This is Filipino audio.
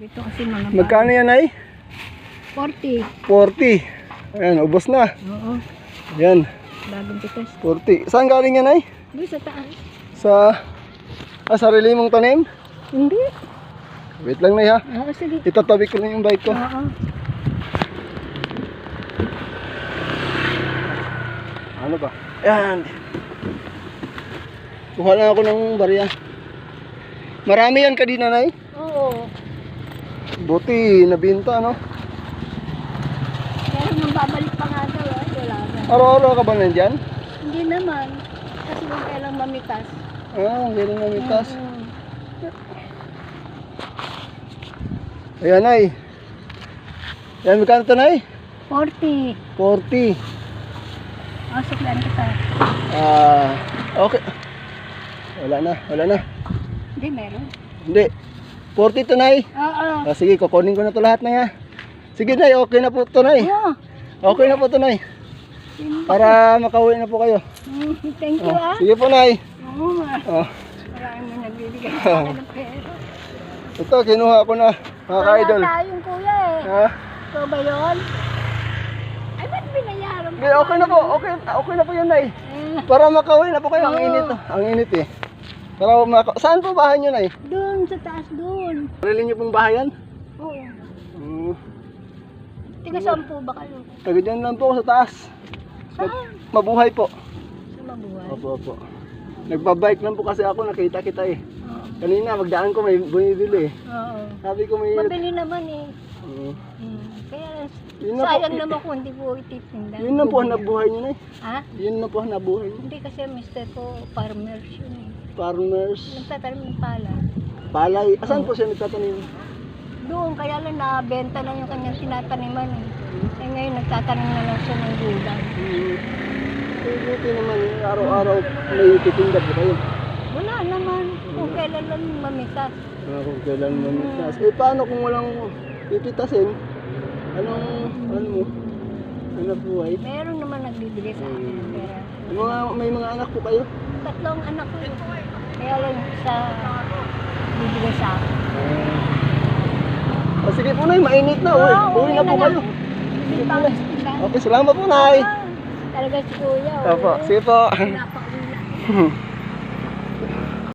Dito kasi mga Magkano yan ay? 40. 40. Ayan, ubos na. Oo. Ayan, Bagong pitas. 40. Saan galing yan ay? Doon sa taas. Sarili mong tanim? Hindi. Wait lang na ha. Oo, sige. Itatabi ko lang yung bike ko. Oo. Ano ba? Ayan. Kuha lang ako ng barya. Marami yan kanina, Nay. Oo. Buti, nabinta, no? Pero nung babalik pa nga daw, wala na. Araw-araw ka ba nandyan? Hindi naman. Kasi kung kailang mamitas. Ganun na mitas. Oo. Ayan, Nay. Ayan, magkano ito, Nay? 40. 40. Suklaan kita. Okay. Wala na. Hindi, meron. Hindi. 40 ito, Nay. Oo. Sige, kukunin ko na ito lahat, Nay, ha? Sige, Nay, okay na po ito, Nay. Oo. Okay na po ito, Nay. Para makauwi na po kayo. Thank you, Sige po, Nay. Oo, Oh. marami mo nagbibigay sa akin ng pera. Ito, kinuha ko na, mga ka-idol. Wala tayong kuya eh. Ha? Ito ba yun? Ay, ba't binayaran Hindi, okay na po. Okay na po yun, Nay. Para makauwi na po kayo. Ang init, ang init eh. Para saan po bahay nyo, Nay? Doon, sa taas doon. Sarili nyo pong bahayan? Oo. Tiga saan po ba kayo? Taga dyan lang po ako sa taas. Saan? Mabuhay po. Sa Mabuhay? Opo. Nagbabike lang po kasi ako, nakita kita eh. Oo. Kanina, magdaan ko may bumibili eh. Oo. Sabi ko may... Mabili naman eh. Kaya Yun na sayang po. naman kung hindi po ititinda. Yun na po ang nabuhay nyo, Nay. Ha? Yun na po ang nabuhay nyo. Hindi kasi mister ko farmers yun eh. Farmers. Nagtatanim ng palay. Palay. Asan po siya nagtatanim? Doon, kaya lang nabenta na yung kanyang tinataniman eh. Eh ngayon nagtatanim na lang siya ng gulay. Buti naman, araw-araw may titinda po kayo. Wala naman, kung kailan lang mamitas. Kung kailan mamitas. Paano kung walang pipitasin? Ano mo? Ano buhay? Meron naman nagbibigay sa akin ng pera. May mga anak po kayo? 3 anak ko yun. Kaya lang sa bibigay sa akin. Sige po, Nay, mainit na. Uwi na po kayo. Sige pa. Okay, salamat po, Nay. Talaga si Kuya. Opo, sige po. Pinapauwi na.